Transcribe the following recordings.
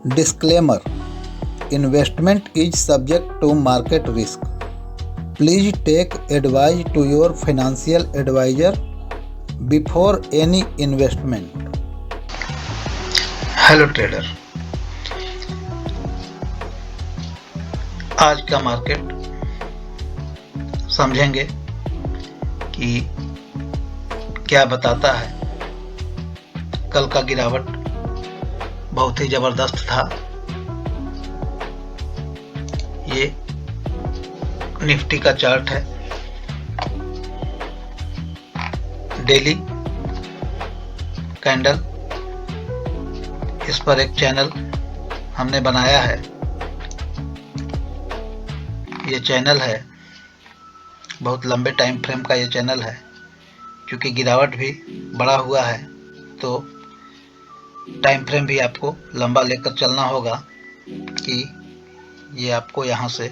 Disclaimer: Investment is subject to market risk. Please take advice to your financial advisor before any investment. Hello trader, आज का market समझेंगे कि क्या बताता है। कल का गिरावट बहुत ही जबरदस्त था। ये निफ्टी का चार्ट है। डेली कैंडल, इस पर एक चैनल हमने बनाया है। ये चैनल है, बहुत लंबे टाइम फ्रेम का ये चैनल है। क्योंकि गिरावट भी बड़ा हुआ है तो टाइम फ्रेम भी आपको लंबा लेकर चलना होगा कि ये आपको यहाँ से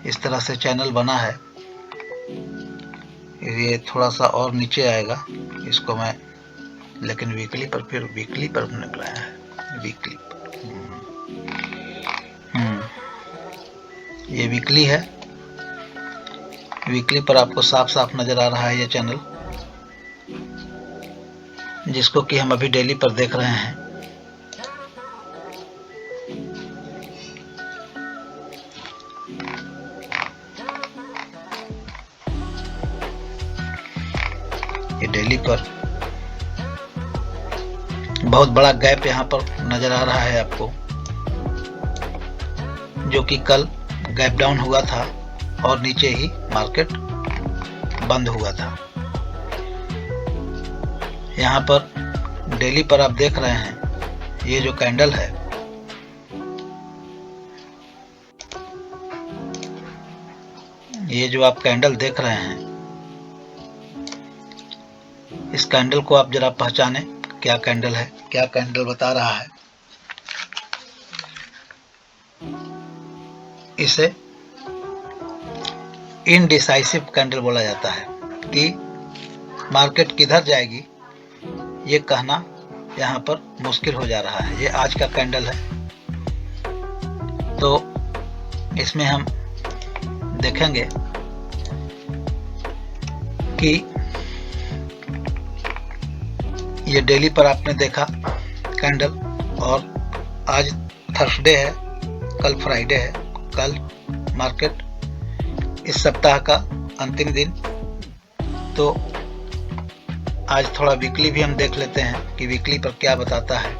इस तरह से चैनल बना है। ये थोड़ा सा और नीचे आएगा, इसको मैं लेकिन वीकली पर हमने बनाया है। वीकली ये वीकली है। वीकली पर आपको साफ साफ नजर आ रहा है ये चैनल, जिसको कि हम अभी डेली पर देख रहे हैं। ये डेली पर बहुत बड़ा गैप यहाँ पर नजर आ रहा है आपको, जो कि कल गैप डाउन हुआ था और नीचे ही मार्केट बंद हुआ था। यहाँ पर डेली पर आप देख रहे हैं, ये जो कैंडल है, ये जो आप कैंडल देख रहे हैं, इस कैंडल को आप जरा पहचाने। क्या कैंडल है, क्या कैंडल बता रहा है। इसे इनडिसाइसिव कैंडल बोला जाता है कि मार्केट किधर जाएगी ये कहना यहाँ पर मुश्किल हो जा रहा है। ये आज का कैंडल है, तो इसमें हम देखेंगे कि ये डेली पर आपने देखा कैंडल, और आज थर्सडे है, कल फ्राइडे है। कल मार्केट इस सप्ताह का अंतिम दिन, तो आज थोड़ा वीकली भी हम देख लेते हैं कि वीकली पर क्या बताता है।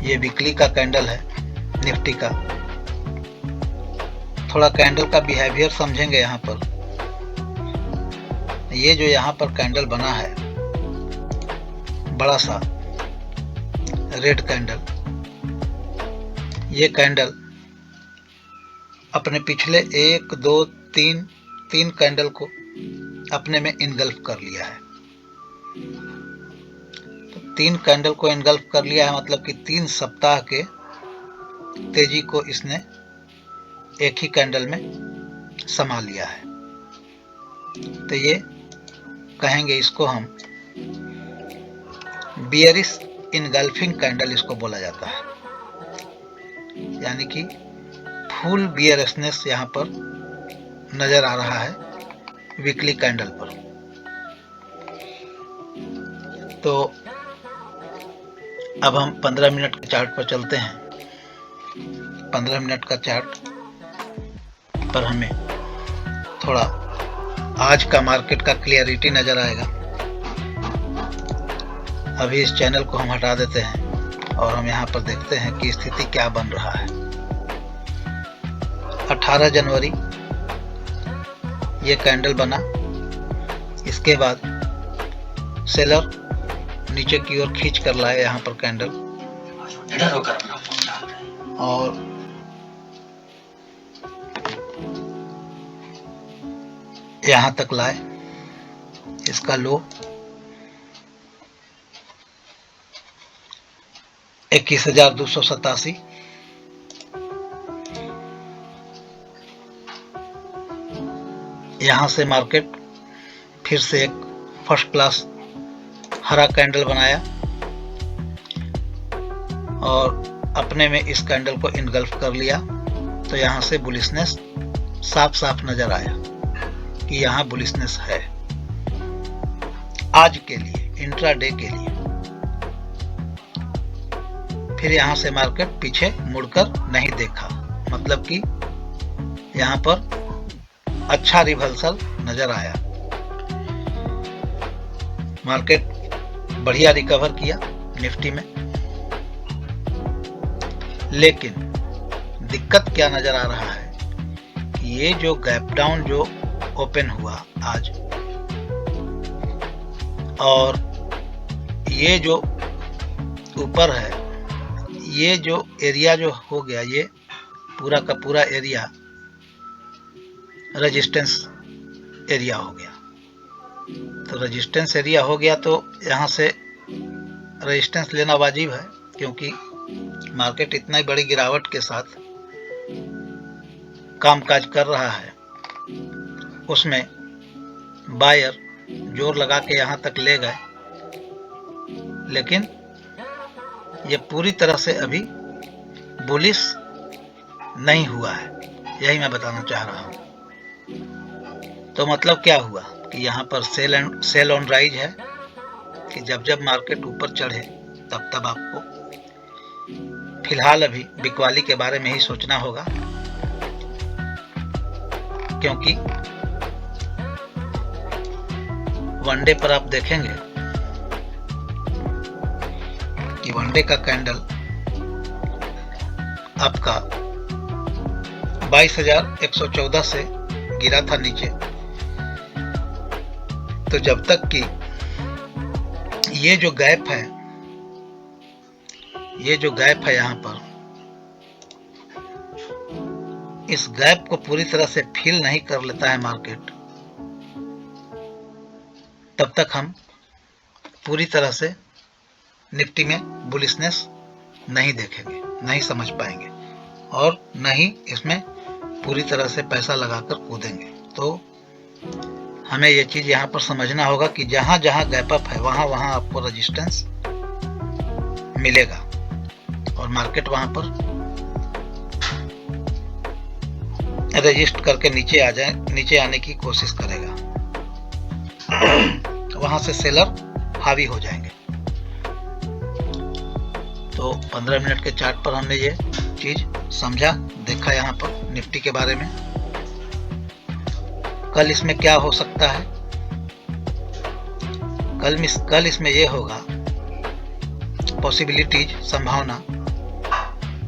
ये वीकली का कैंडल है निफ्टी का। थोड़ा कैंडल का बिहेवियर समझेंगे। यहाँ पर ये जो यहाँ पर कैंडल बना है, बड़ा सा रेड कैंडल, ये कैंडल अपने पिछले 1 2 3 कैंडल को अपने में इनगल्फ कर लिया है। तो 3 कैंडल को इनगल्फ कर लिया है, मतलब कि 3 सप्ताह के तेजी को इसने एक ही कैंडल में समा लिया है। तो ये कहेंगे, इसको हम बियरिश इनगल्फिंग कैंडल इसको बोला जाता है। यानी कि फुल बियरिशनेस यहाँ पर नजर आ रहा है वीकली कैंडल पर। तो अब हम 15 मिनट के चार्ट पर चलते हैं। 15 मिनट का चार्ट पर हमें थोड़ा आज का मार्केट का क्लियरिटी नजर आएगा। अभी इस चैनल को हम हटा देते हैं और हम यहाँ पर देखते हैं कि स्थिति क्या बन रहा है। 18 जनवरी ये कैंडल बना। इसके बाद सेलर नीचे की ओर खींच कर लाए यहाँ पर कैंडल, और यहाँ तक लाए। इसका लो 21,287। यहाँ से मार्केट फिर से एक फर्स्ट क्लास हरा कैंडल बनाया और अपने में इस कैंडल को इनगल्फ कर लिया, तो यहाँ से बुलिशनेस साफ साफ नजर आया कि यहाँ बुलिशनेस है आज के लिए, इंट्राडे के लिए। फिर यहाँ से मार्केट पीछे मुड़कर नहीं देखा, मतलब कि यहाँ पर अच्छा रिवर्सल नजर आया। मार्केट बढ़िया रिकवर किया निफ्टी में, लेकिन दिक्कत क्या नजर आ रहा है कि ये जो गैप डाउन जो ओपन हुआ आज, और ये जो ऊपर है, ये जो एरिया जो हो गया, ये पूरा का पूरा एरिया रेजिस्टेंस एरिया हो गया। तो रेजिस्टेंस एरिया हो गया तो यहाँ से रेजिस्टेंस लेना वाजिब है, क्योंकि मार्केट इतना ही बड़ी गिरावट के साथ कामकाज कर रहा है, उसमें बायर जोर लगा के यहाँ तक ले गए, लेकिन ये पूरी तरह से अभी बुलिश नहीं हुआ है, यही मैं बताना चाह रहा हूँ। तो मतलब क्या हुआ कि यहाँ पर सेल ऑन राइज है, कि जब जब मार्केट ऊपर चढ़े तब तब आपको फिलहाल अभी बिकवाली के बारे में ही सोचना होगा, क्योंकि वनडे पर आप देखेंगे कि वनडे का कैंडल आपका 22,114 से गिरा था नीचे। तो जब तक कि ये जो गैप है, यहाँ पर, इस गैप को पूरी तरह से फिल नहीं कर लेता है मार्केट, तब तक हम पूरी तरह से निफ्टी में बुलिशनेस नहीं देखेंगे, नहीं समझ पाएंगे, और न ही इसमें पूरी तरह से पैसा लगाकर कूदेंगे। तो हमें ये चीज यहाँ पर समझना होगा कि जहां जहां गैप अप है वहां वहां आपको रेजिस्टेंस मिलेगा, और मार्केट वहां पर रजिस्ट करके नीचे आने की कोशिश करेगा, वहां से सेलर हावी हो जाएंगे। तो 15 मिनट के चार्ट पर हमने ये चीज समझा, देखा यहाँ पर निफ्टी के बारे में। कल इसमें क्या हो सकता है? कल इसमें ये होगा, पॉसिबिलिटीज, संभावना,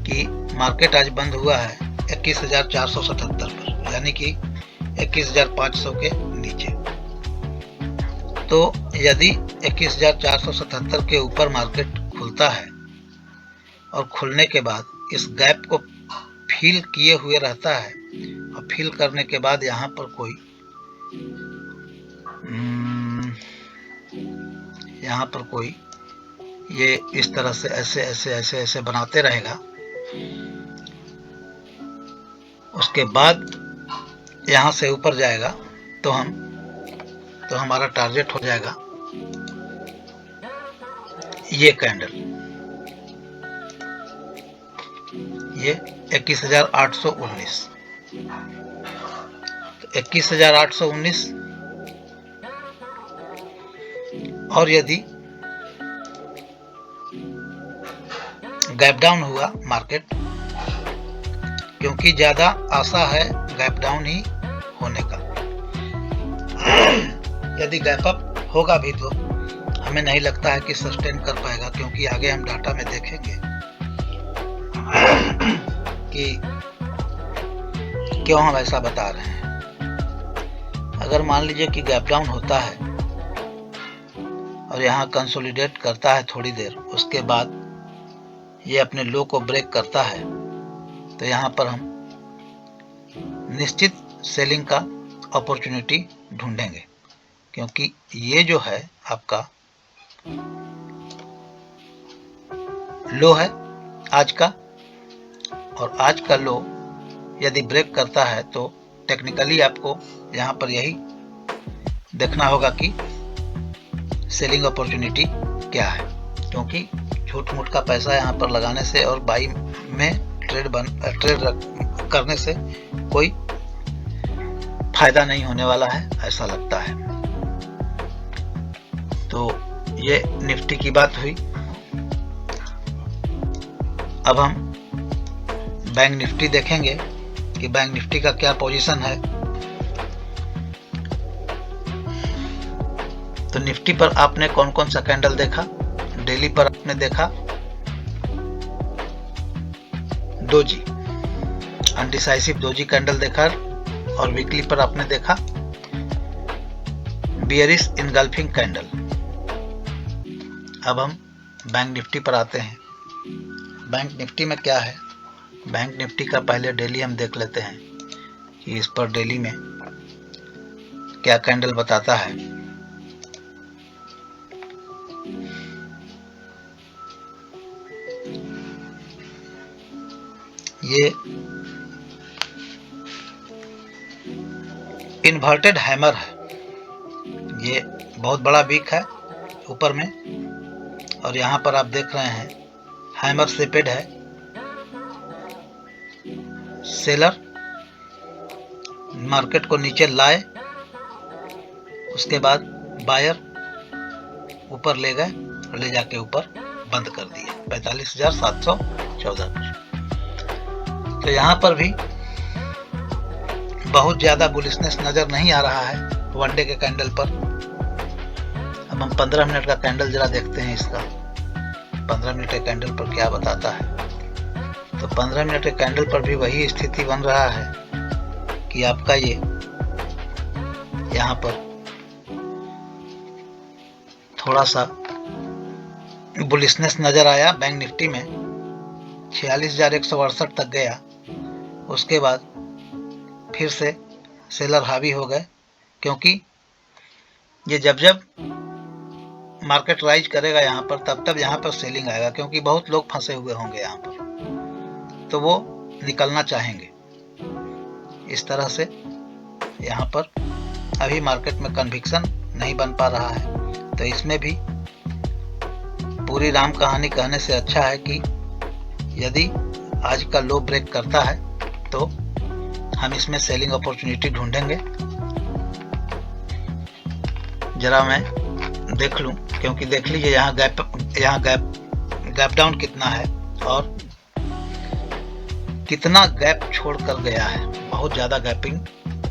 कि मार्केट आज बंद हुआ है 21,477 पर, यानी कि 21,500 के नीचे। तो यदि 21,477 के ऊपर मार्केट खुलता है और खुलने के बाद इस गैप को फिल किए हुए रहता है, और फिल करने के बाद यहाँ पर कोई ये इस तरह से ऐसे बनाते रहेगा, उसके बाद यहाँ से ऊपर जाएगा, तो हमारा टारगेट हो जाएगा ये कैंडल, ये 21,819। तो 21,819, और यदि गैप डाउन हुआ मार्केट, क्योंकि ज्यादा आशा है गैप डाउन ही होने का, यदि गैप अप होगा भी तो हमें नहीं लगता है कि सस्टेन कर पाएगा, क्योंकि आगे हम डाटा में देखेंगे कि क्यों हम ऐसा बता रहे हैं। अगर मान लीजिए कि गैप डाउन होता है और यहाँ कंसोलिडेट करता है थोड़ी देर, उसके बाद ये अपने लो को ब्रेक करता है, तो यहाँ पर हम निश्चित सेलिंग का अपॉर्चुनिटी ढूंढेंगे, क्योंकि ये जो है आपका लो है आज का, और आज का लो यदि ब्रेक करता है तो टेक्निकली आपको यहाँ पर यही देखना होगा कि सेलिंग अपॉर्चुनिटी क्या है, क्योंकि झूठ मूठ का पैसा यहाँ पर लगाने से और बाई में ट्रेड करने से कोई फायदा नहीं होने वाला है, ऐसा लगता है। तो ये निफ्टी की बात हुई। अब हम बैंक निफ्टी देखेंगे कि बैंक निफ्टी का क्या पोजीशन है। तो निफ्टी पर आपने कौन कौन सा कैंडल देखा? डेली पर आपने देखा डोजी, अनडिसाइसिव डोजी कैंडल देखा, और वीकली पर आपने देखा बियरिश इनगल्फिंग कैंडल। अब हम बैंक निफ्टी पर आते हैं। बैंक निफ्टी में क्या है? बैंक निफ्टी का पहले डेली हम देख लेते हैं कि इस पर डेली में क्या कैंडल बताता है। ये इन्वर्टेड हैमर है, ये बहुत बड़ा वीक है ऊपर में, और यहाँ पर आप देख रहे हैं हैमर शेपेड है। सेलर मार्केट को नीचे लाए, उसके बाद बायर ऊपर ले गए, ले जाके ऊपर बंद कर दिए 45,714 पर। तो यहाँ पर भी बहुत ज्यादा बुलिशनेस नजर नहीं आ रहा है वनडे के कैंडल पर। अब हम 15 मिनट का कैंडल जरा देखते हैं इसका, 15 मिनट के कैंडल पर क्या बताता है। तो 15 मिनट के कैंडल पर भी वही स्थिति बन रहा है कि आपका ये यहाँ पर थोड़ा सा बुलिशनेस नजर आया बैंक निफ्टी में, 46,168 तक गया। उसके बाद फिर से सेलर हावी हो गए, क्योंकि ये जब जब मार्केट राइज करेगा यहाँ पर तब तब यहाँ पर सेलिंग आएगा, क्योंकि बहुत लोग फंसे हुए होंगे यहाँ पर, तो वो निकलना चाहेंगे। इस तरह से यहाँ पर अभी मार्केट में कन्विक्शन नहीं बन पा रहा है। तो इसमें भी पूरी राम कहानी कहने से अच्छा है कि यदि आज का लो ब्रेक करता है तो हम इसमें सेलिंग अपॉर्चुनिटी ढूंढेंगे। जरा मैं देख लूं, क्योंकि देख लीजिए यहाँ गैप डाउन कितना है और कितना गैप छोड़ कर गया है। बहुत ज्यादा गैपिंग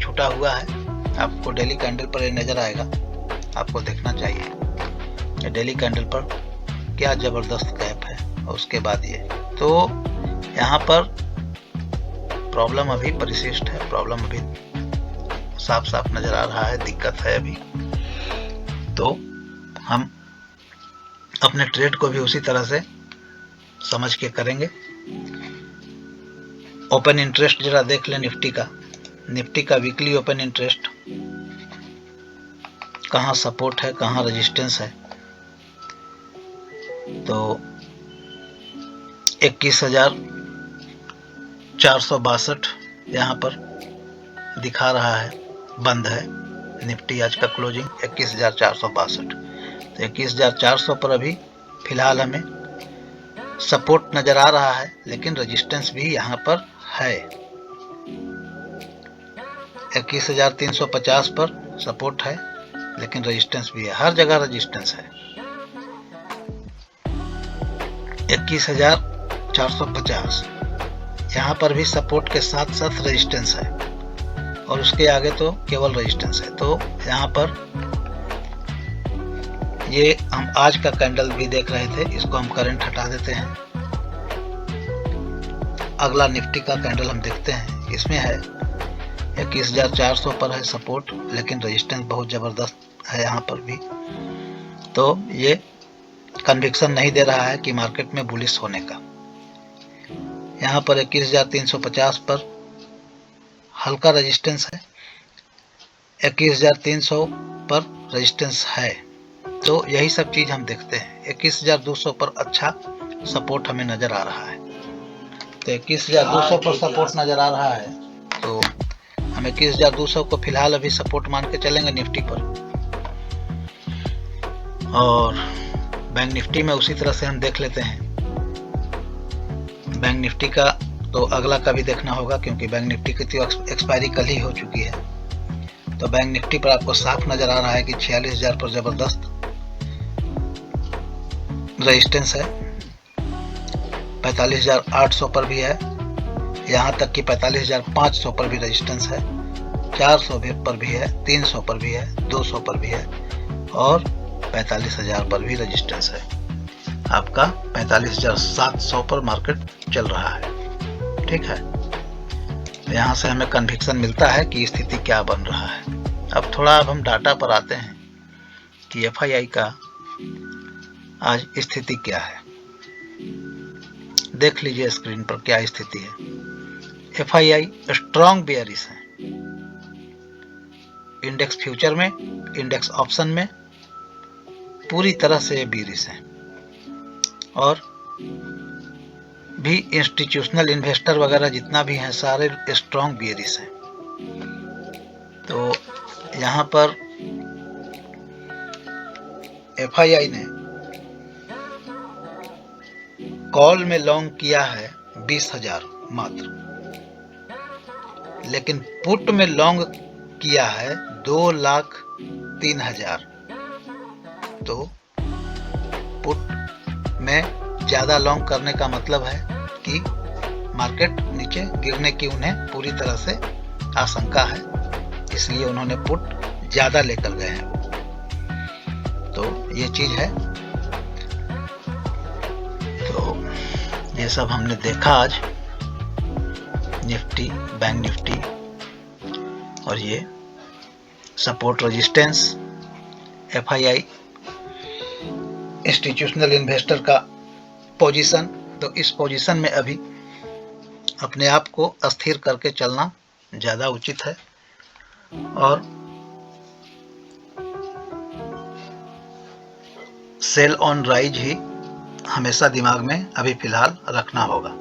छूटा हुआ है। आपको डेली कैंडल पर ये नजर आएगा, आपको देखना चाहिए डेली कैंडल पर क्या जबरदस्त गैप है। और उसके बाद ये, तो यहाँ पर प्रॉब्लम अभी परिशिष्ट है, प्रॉब्लम अभी साफ साफ नजर आ रहा है, दिक्कत है अभी। तो हम अपने ट्रेड को भी उसी तरह से समझ के करेंगे। ओपन इंटरेस्ट जरा देख लें निफ्टी का। निफ्टी का वीकली ओपन इंटरेस्ट कहाँ सपोर्ट है, कहाँ रेजिस्टेंस है। तो 21,462 यहाँ पर दिखा रहा है, बंद है निफ्टी। आज का क्लोजिंग 21,462। तो 21,400 पर अभी फिलहाल हमें सपोर्ट नजर आ रहा है, लेकिन रेजिस्टेंस भी यहाँ पर है। 21,350 पर सपोर्ट है, लेकिन रेजिस्टेंस भी है, हर जगह रेजिस्टेंस है। 21,450 यहाँ पर भी सपोर्ट के साथ साथ रेजिस्टेंस है, और उसके आगे तो केवल रेजिस्टेंस है। तो यहाँ पर ये हम आज का कैंडल भी देख रहे थे, इसको हम करंट हटा देते हैं। अगला निफ्टी का कैंडल हम देखते हैं। इसमें है 21,400 पर है सपोर्ट, लेकिन रेजिस्टेंस बहुत जबरदस्त है यहाँ पर भी। तो ये कन्विक्शन नहीं दे रहा है कि मार्केट में बुलिश होने का। यहाँ पर 21,350 पर हल्का रेजिस्टेंस है, 21,300 पर रेजिस्टेंस है। तो यही सब चीज हम देखते हैं। 21,200 पर अच्छा सपोर्ट हमें नजर आ रहा है। तो 21,200 पर सपोर्ट नजर आ रहा है, तो हम 21,200 को फिलहाल अभी सपोर्ट मान के चलेंगे निफ्टी पर। और बैंक निफ्टी में उसी तरह से हम देख लेते हैं। बैंक निफ्टी का तो अगला का भी देखना होगा, क्योंकि बैंक निफ्टी की तो एक्सपायरी कल ही हो चुकी है। तो बैंक निफ्टी पर आपको साफ नजर आ रहा है कि 46,000 पर जबरदस्त रेजिस्टेंस है, 45,800 पर भी है, यहाँ तक कि 45,500 पर भी रेजिस्टेंस है, 400 पर भी है, 300 पर भी है, 200 पर भी है और 45,000 पर भी रेजिस्टेंस है। आपका 45,700 पर मार्केट चल रहा है। ठीक है, तो यहाँ से हमें कन्विक्शन मिलता है कि स्थिति क्या बन रहा है। अब थोड़ा हम डाटा पर आते हैं कि एफआईआई का आज स्थिति क्या है। देख लीजिए स्क्रीन पर क्या स्थिति है। एफआईआई स्ट्रॉन्ग बेयरिश है, इंडेक्स फ्यूचर में, इंडेक्स ऑप्शन में पूरी तरह से बेयरिश है और भी इंस्टीट्यूशनल इन्वेस्टर वगैरह जितना भी हैं सारे स्ट्रॉन्ग बेयरिश हैं। तो यहाँ पर एफआईआई ने कॉल में लॉन्ग किया है 20,000 मात्र, लेकिन पुट में लॉन्ग किया है 2,03,000। तो पुट में ज्यादा लॉन्ग करने का मतलब है कि मार्केट नीचे गिरने की उन्हें पूरी तरह से आशंका है, इसलिए उन्होंने पुट ज्यादा लेकर गए हैं। तो ये चीज है। तो ये सब हमने देखा आज, निफ्टी, बैंक निफ्टी और ये support resistance, FII, institutional investor का पोजीशन। तो इस पोजीशन में अभी अपने आप को अस्थिर करके चलना ज़्यादा उचित है और सेल ऑन राइज ही हमेशा दिमाग में अभी फिलहाल रखना होगा,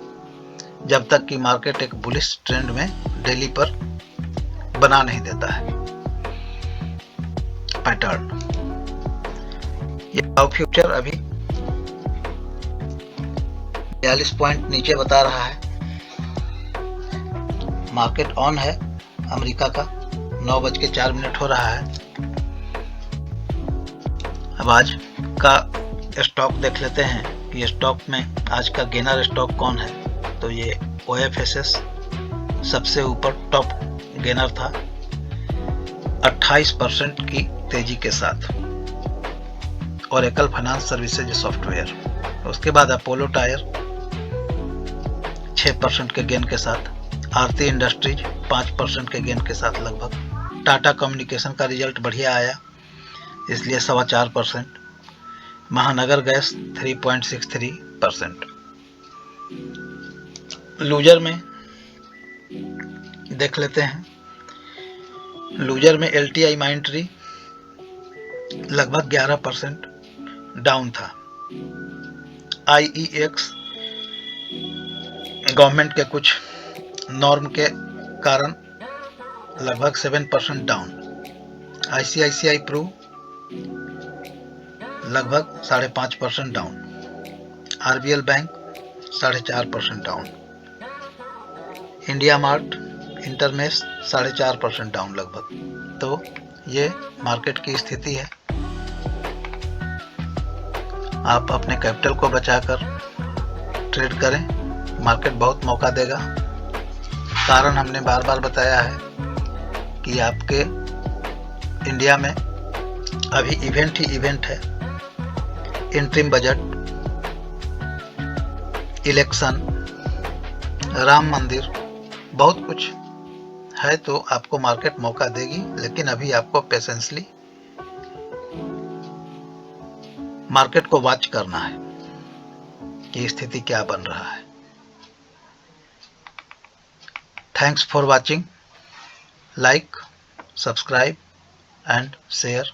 जब तक कि मार्केट एक बुलिश ट्रेंड में डेली पर बना नहीं देता है पैटर्न। ये डाउ फ्यूचर अभी 42 पॉइंट नीचे बता रहा है। मार्केट ऑन है अमेरिका का, 9:04 हो रहा है। अब आज का स्टॉक देख लेते हैं कि स्टॉक में आज का गेनर स्टॉक कौन है। तो ये OFSS सबसे ऊपर टॉप गेनर था 28% की तेजी के साथ, ओरेकल फाइनेंस सर्विसेज सॉफ्टवेयर। उसके बाद अपोलो टायर 6% के गेन के साथ, आरती इंडस्ट्रीज 5% के गेन के साथ लगभग, टाटा कम्युनिकेशन का रिजल्ट बढ़िया आया इसलिए 4.25%, महानगर गैस 3.63%। लूजर में देख लेते हैं। लूजर में LTI माइंट्री लगभग 11% डाउन था। IEX गवर्नमेंट के कुछ नॉर्म के कारण लगभग 7% डाउन। ICICI प्रू लगभग 5.5% down. RBL bank 4.5% down. India mart Intermesh 4.5% down लगभग। तो ये मार्केट की स्थिति है। आप अपने कैपिटल को बचाकर ट्रेड करें, मार्केट बहुत मौका देगा। कारण हमने बार बार बताया है कि आपके इंडिया में अभी इवेंट ही इवेंट है। इंटरिम बजट, इलेक्शन, राम मंदिर, बहुत कुछ है। तो आपको मार्केट मौका देगी, लेकिन अभी आपको पेशेंसली मार्केट को वॉच करना है कि स्थिति क्या बन रहा है। Thanks for watching. Like, subscribe and share